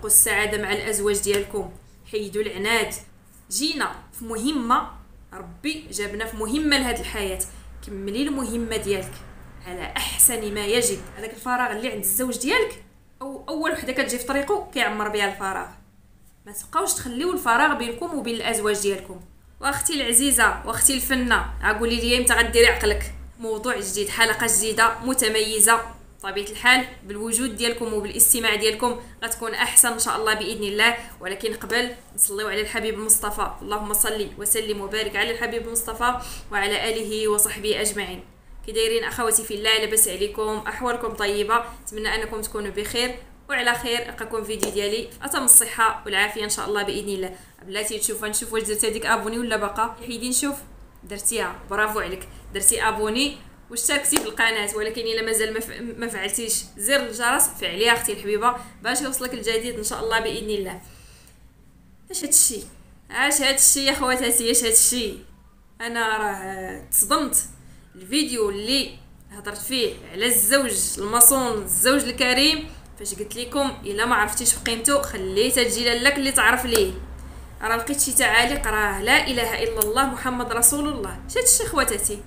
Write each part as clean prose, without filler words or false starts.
حققوا السعاده مع الازواج ديالكم، حيدوا العناد. جينا في مهمه، ربي جابنا في مهمه لهاد الحياه، كملي المهمه ديالك على احسن ما يجب. هذاك الفراغ اللي عند الزوج ديالك او اول وحده كتجي في طريقه كيعمر بها الفراغ. ما تبقاوش تخليو الفراغ بينكم وبين الازواج ديالكم. واختي العزيزه واختي الفنه، قولي لي امتى غديري عقلك؟ موضوع جديد، حلقه جديده متميزه بطبيعه الحال، بالوجود ديالكم وبالاستماع ديالكم غتكون احسن ان شاء الله باذن الله. ولكن قبل نصليو على الحبيب المصطفى، اللهم صل وسلم وبارك على الحبيب المصطفى وعلى اله وصحبه اجمعين. كي دايرين اخواتي في الله؟ لاباس عليكم؟ احوالكم طيبه؟ نتمنى انكم تكونوا بخير وعلى خير. نلقاكم فيديو ديالي في اتم الصحه والعافيه ان شاء الله باذن الله. بلاتي نشوف واش درتي هذيك ابوني ولا باقا؟ حيدي نشوف. درتيها، برافو عليك، درتي ابوني واشتركتي في القناه. ولكن الا مازال ما فعلتيش زر الجرس فعليها اختي الحبيبه باش يوصلك الجديد ان شاء الله باذن الله. اش هادشي يا خواتاتي؟ اش هادشي؟ انا راه تصدمت. الفيديو اللي هضرت فيه على الزوج المصون، الزوج الكريم، فاش قلت لكم الا ما عرفتيش بقيمته خليتها تجي لك اللي تعرف ليه. راه لقيت شي تعاليق، راه لا اله الا الله محمد رسول الله. اش هادشي خواتاتي؟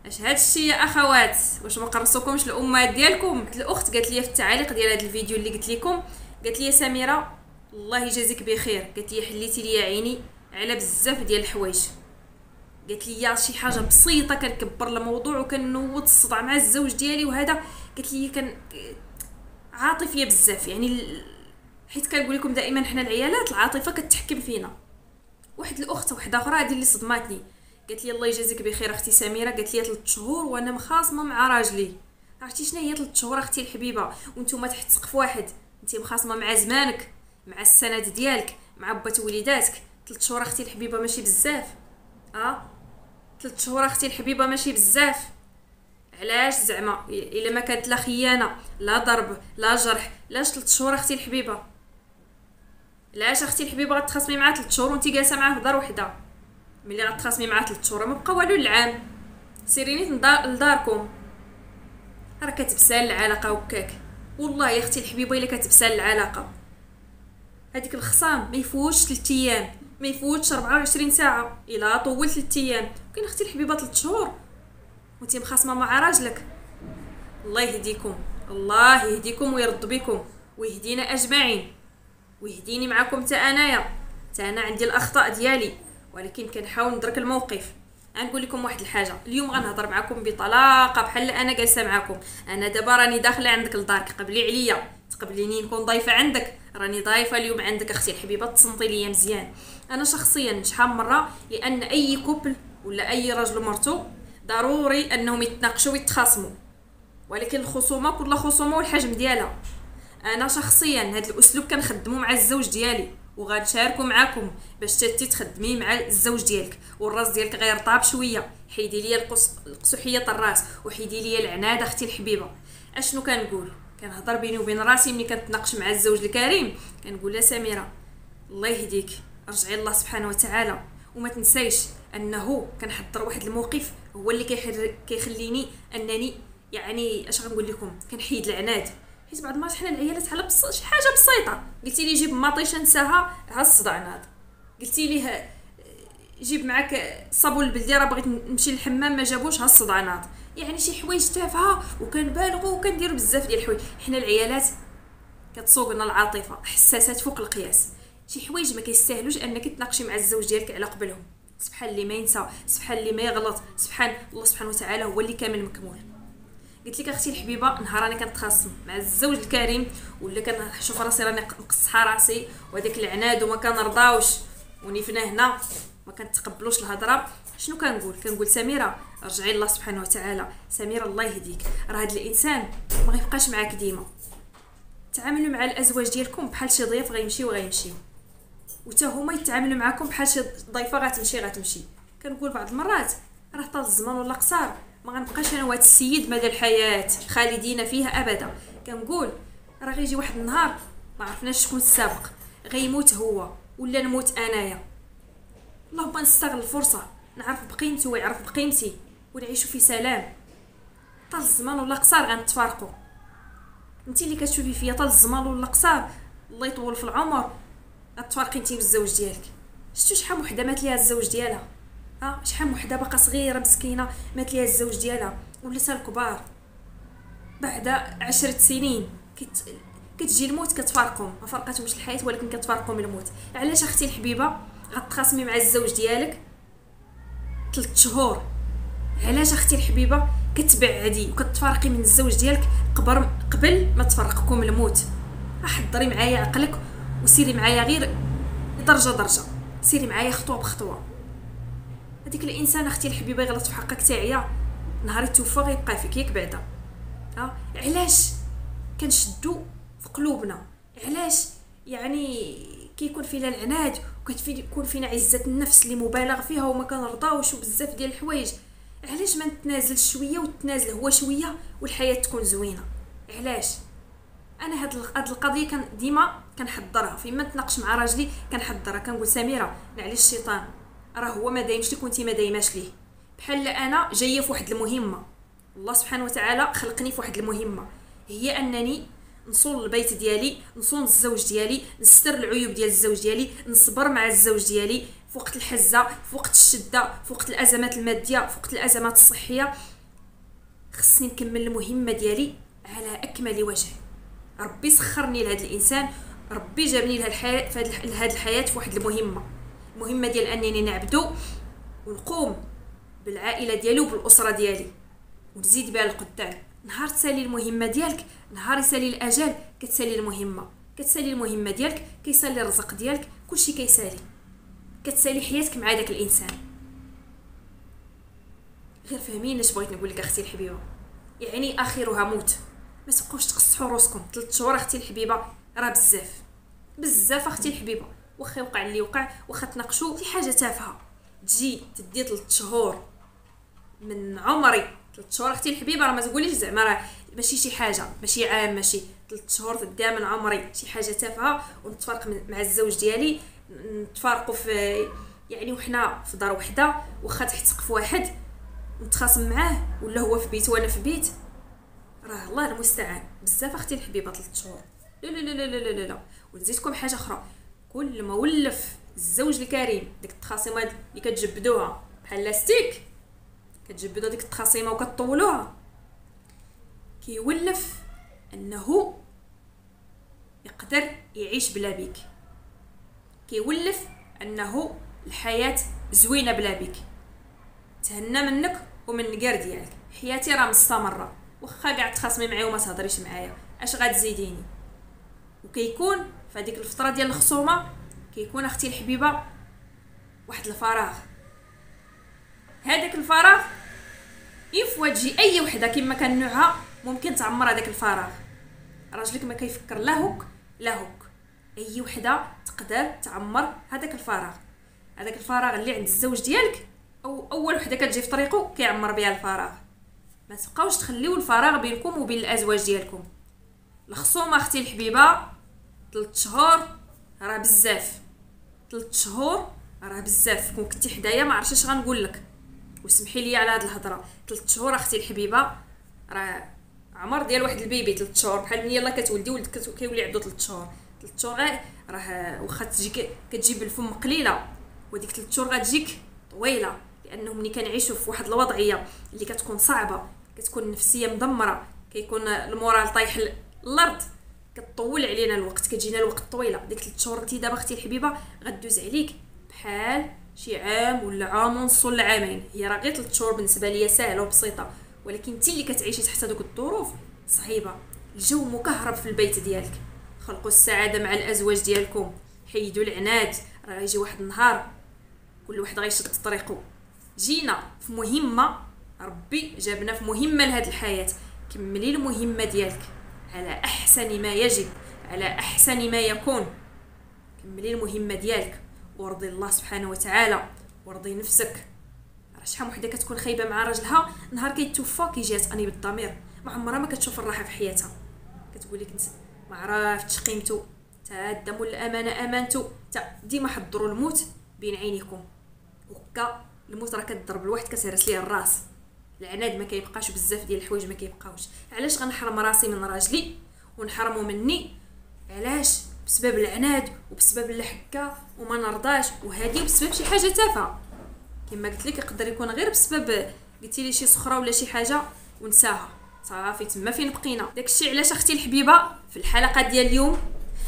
اش هادشي يا اخوات؟ واش ما قرصوكمش الامهات ديالكم؟ الاخت قالت لي في التعاليق ديال هذا الفيديو اللي قلت لكم، قالت لي سميره الله يجازيك بخير، قالت لي حليتي لي عيني على بزاف ديال الحوايج. قالت لي يا شي حاجه بسيطه كنكبر الموضوع وكنوض الصداع مع الزوج ديالي وهذا. قالت لي كان عاطفيه بزاف، يعني حيت كنقول لكم دائما حنا العيالات العاطفه كتحكم فينا. واحد الاخت وحده اخرى هذه اللي صدماتني، قالت لي الله يجازيك بخير اختي سميره، قالت لي 3 شهور وانا مخاصمه مع راجلي. عرفتي شنو هي 3 شهور اختي الحبيبه وانتم تحت سقف واحد؟ انت مخاصمه مع زمانك، مع السند ديالك، مع بات وليداتك. 3 شهور اختي الحبيبه ماشي بزاف. 3 شهور اختي الحبيبه ماشي بزاف. علاش زعما؟ الا ما كانت لا خيانه لا ضرب لا جرح، لاش 3 شهور اختي الحبيبه؟ علاش اختي الحبيبه غتخاصمي معاه 3 شهور وانت جالسه معاه في دار وحده؟ ملي غتخاصمي معاه 3 شهور ما بقى والو العام، سيريني لداركم. راه كتبسال العلاقه وكاك. والله يا اختي الحبيبه الا كتبسال العلاقه هذيك الخصام ما يفوتش 3 ايام، ما يفوتش 24 ساعه الا طول 3 ايام. كاين اختي الحبيبه 3 شهور وانتي مخاصمه مع راجلك. الله يهديكم، الله يهديكم ويرد بكم ويهدينا اجمعين ويهديني معكم حتى انايا. حتى انا عندي الاخطاء ديالي ولكن كنحاول ندرك الموقف. غنقول لكم واحد الحاجه، اليوم غنهضر معكم بطلاقه بحال انا جالسه معكم. انا دابا راني داخله عندك لدارك، قبلي عليا، تقبليني نكون ضيفه عندك. راني ضيفه اليوم عندك اختي الحبيبه، تصنتي ليا مزيان. انا شخصيا شحال من مره، لان اي كوبل ولا اي راجل ومرته ضروري انهم يتناقشوا ويتخاصموا، ولكن الخصومه كل خصومه والحجم ديالها. انا شخصيا هذا الاسلوب كنخدمه مع الزوج ديالي وغنشاركو معاكم باش تتي تخدمي مع الزوج ديالك والراس ديالك غيرطاب شويه. حيدي ليا القسوحيه الراس وحيدي ليا العناد اختي الحبيبه. اشنو كنقول؟ كنهضر بيني وبين راسي ملي كنتناقش مع الزوج الكريم. كنقول لها سميره الله يهديك، رجعي الله سبحانه وتعالى وما تنسيش انه كنحضر واحد الموقف هو اللي كيخليني انني يعني اش غنقول لكم كنحيد العناد. حيت بعض المرات حنا العيالات على شي حاجه بسيطه، قلتي لي جيب مطيشه نساها ها الصداع ناض، قلتي لي جيب معاك صابون البلديه راه بغيت نمشي للحمام ما جابوش ها الصداع ناض. يعني شي حوايج تافهه وكنبالغوا وكنديروا بزاف ديال الحوايج. حنا العيالات كتسوقنا العاطفه، حساسات فوق القياس. شي حوايج ما كيستاهلوش انك تناقشي مع الزوج ديالك على قبلهم. سبحان اللي ما ينسى، سبحان اللي ما يغلط، سبحان الله سبحانه وتعالى هو اللي كامل مكمول. قلت لك اختي الحبيبه نهار انا كنتخاصم مع الزوج الكريم ولا كنشوف راسي راني مقصحه راسي وهذاك العناد وما كنرضاوش ونيفنا هنا ما كنتقبلوش الهضره، شنو كنقول سميره رجعي الله سبحانه وتعالى. سميره الله يهديك، راه هذا الانسان ما غيبقاش معاك ديما. تعاملوا مع الازواج ديالكم بحال شي ضيف غيمشي وتا هما يتعاملوا معكم بحال شي ضيفه غتمشي. كنقول بعض المرات راه طال الزمان ولا قصار ما غنبقاش انا وهاد السيد مدى الحياه خالدين فيها ابدا. كنقول راه غيجي واحد النهار ما عرفناش شكون السابق، غيموت هو ولا نموت انايا. اللهم نستغل الفرصه نعرف بقيمته ويعرف بقيمتي ونعيشوا في سلام. طال الزمان ولا قصار غنتفارقوا. انت اللي كتشوفي فيا طال الزمان ولا قصار الله يطول في العمر غتفارقي انت والزوج ديالك. شفتوا شحال وحده مات ليها الزوج ديالها؟ شحال وحده باقا صغيره مسكينه مات ليها الزوج ديالها، ولاتها الكبار بعد 10 سنين كتجي الموت كتفارقهم. ما فرقاتهمش الحياه ولكن كتفارقهم الموت. علاش اختي الحبيبه غتخاصمي مع الزوج ديالك 3 شهور؟ علاش اختي الحبيبه كتبعدي وكتفارقي من الزوج ديالك قبل ما تفرقكم الموت؟ حضري معايا عقلك وسيري معايا غير درجه درجه، سيري معايا خطوه بخطوه. هذيك الانسان اختي الحبيبه يغلط في حقك تاعيا، نهار يتوفى غيبقى فيك ياك بعدا. علاش كنشدو في قلوبنا؟ علاش يعني كيكون فينا العناد وكتكون فينا عزه النفس اللي مبالغ فيها وما كنرضاوش بزاف ديال الحوايج؟ علاش ما نتنازلش شويه وتنازل هو شويه والحياه تكون زوينه؟ علاش؟ انا هاد القضيه كان ديما كنحضرها فيما نتناقش مع راجلي، كنحضرها كنقول سميره نعلي الشيطان راه هو ما دايمش لك وانت ما دايماش ليه. بحال انا جايه في واحد المهمه، الله سبحانه وتعالى خلقني في واحد المهمه، هي انني نصون البيت ديالي، نصون الزوج ديالي، نستر العيوب ديال الزوج ديالي، نصبر مع الزوج ديالي في وقت الحزه، في وقت الشده، في وقت الازمات الماديه، في وقت الازمات الصحيه. خصني نكمل المهمه ديالي على اكمل وجه. ربي سخرني لهذا الانسان، ربي جابني لهاد الحياه في واحد المهمه ديال انني نعبدو ونقوم بالعائله ديالي وبالاسره ديالي ونزيد بها القدام. نهار تسالي المهمه ديالك، نهار يسالي الاجل كتسالي المهمه ديالك، كيسالي الرزق ديالك، كلشي كيسالي، كتسالي حياتك مع داك الانسان. غير فهميني اش بغيت نقول لك اختي الحبيبه، يعني اخرها موت. ما تبقاوش تقصحوا راسكم. 3 شهور اختي الحبيبه راه بزاف اختي الحبيبه. واخا يوقع اللي وقع، واخا تناقشوا في حاجه تافهه، تجي تدي 3 شهور من عمري. 3 شهور اختي الحبيبه راه ما تقوليش زعما راه ماشي شي حاجه، ماشي عام، ماشي 3 شهور تديها من عمري شي حاجه تافهه. ونتفارق مع الزوج ديالي، نتفارقوا في يعني وحنا في دار وحده، واخا تحت سقف واحد، نتخاصم معاه ولا هو في بيت وانا في بيت. راه الله المستعان. بزاف اختي الحبيبه 3 شهور. لا لا لا لا لا لا. ونزيدكم حاجه اخرى، كل ما ولف الزوج الكريم ديك التخاصيمات اللي كتجبدوها بحال لاستيك، كتجبدوا ديك التخاصيمه وكتطولوها، كيولف انه يقدر يعيش بلا بيك، كيولف انه الحياه زوينه بلا بيك. تهنى منك ومن الكار ديالك، حياتي راه مستمره، واخا كاع تخاصمي معايا وما تهضريش معايا اش غتزيديني. وكيكون في هذيك الفتره ديال الخصومه كيكون اختي الحبيبه واحد الفراغ. هذاك الفراغ يفوا تجي اي وحده كما كان نوعها ممكن تعمر هذاك الفراغ. راجلك ما كيفكر لا هوك لا هوك، اي وحده تقدر تعمر هذاك الفراغ اللي عند الزوج ديالك، او اول وحده كتجي في طريقه كيعمر بها الفراغ. ما تبقاوش تخليو الفراغ بينكم وبين الازواج ديالكم. الخصومه اختي الحبيبه 3 شهور راه بزاف، 3 شهور راه بزاف. كون كنتي حدايا ما عرفتش اش غنقول لك، وسمحي لي على هذه الهضره. 3 شهور اختي الحبيبه راه عمر ديال واحد البيبي. 3 شهور بحال من يلا كتولدي ولدك كيولي عنده 3 شهور. 3 شهور راه واخا تجي كتجيب الفم قليله، وديك 3 شهور غتجيك طويله، لانه ملي كنعيشوا في واحد الوضعيه اللي كتكون صعبه، كتكون النفسيه مدمره، كيكون المورال طايح الارض، كتطول علينا الوقت، كتجينا الوقت طويله. ديك 3 شهور انت دابا اختي الحبيبه غدوز عليك بحال شي عام ولا عام ونص ولا عامين. هي راه غير 3 شهور بالنسبه ليا سهله وبسيطه، ولكن انت اللي كتعيشي تحت هذوك الظروف صعيبه. الجو مكهرب في البيت ديالك، خلقوا السعاده مع الازواج ديالكم، حيدوا العناد. راه يجي واحد النهار كل واحد غيشد طريقه. جينا في مهمه، ربي جابنا في مهمه لهاد الحياه. كملي المهمه ديالك على احسن ما يجب، على احسن ما يكون. كملي المهمه ديالك وارضي الله سبحانه وتعالى وارضي نفسك. راه شحال وحده كتكون خايبه مع راجلها، نهار كيتوفى كيجي تاني بالضمير، ما عمرها ما كتشوف الراحه في حياتها. كتقول لك انت ما عرفتش قيمته، تا الدم والامانه امانته، تا ديما حضروا الموت بين عينيكم. وكا الموت راه كتضرب الواحد كتهرس ليه الراس. العناد ما كيبقاش، بزاف ديال الحوايج ما كيبقاوش. علاش غنحرم راسي من راجلي ونحرمو مني؟ علاش؟ بسبب العناد وبسبب الحكه وما نرضاش، وهذه بسبب شي حاجه تافهه كما قلت لك. يقدر يكون غير بسبب قلتي لي شي سخره ولا شي حاجه ونساها، صافي تما فين بقينا. داكشي علاش اختي الحبيبه في الحلقه ديال اليوم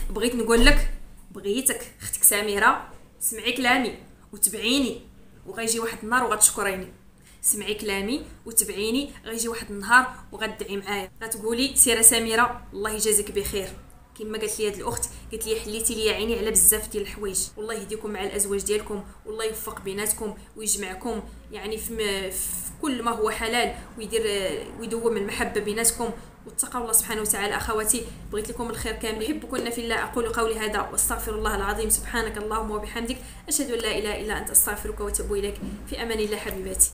بغيت نقول لك بغيتك اختك سميره سمعي كلامي وتبعيني، وغيجي واحد النهار وغتشكريني. سمعي كلامي وتبعيني، غيجي واحد النهار وغتدعي معايا، غتقولي سيره سميره الله يجازيك بخير. كما قالت لي هاد الاخت، قالت لي حليتي لي عيني على بزاف ديال الحوايج. والله يهديكم مع الازواج ديالكم، والله يوفق بيناتكم ويجمعكم يعني في كل ما هو حلال، ويدير ويدوم المحبه بيناتكم واتقوا الله سبحانه وتعالى. اخواتي بغيت لكم الخير كامل، احبكن في الله. اقول قولي هذا واستغفر الله العظيم. سبحانك اللهم وبحمدك، اشهد ان لا اله الا انت، استغفرك واتوب اليك. في امان الله حبيباتي.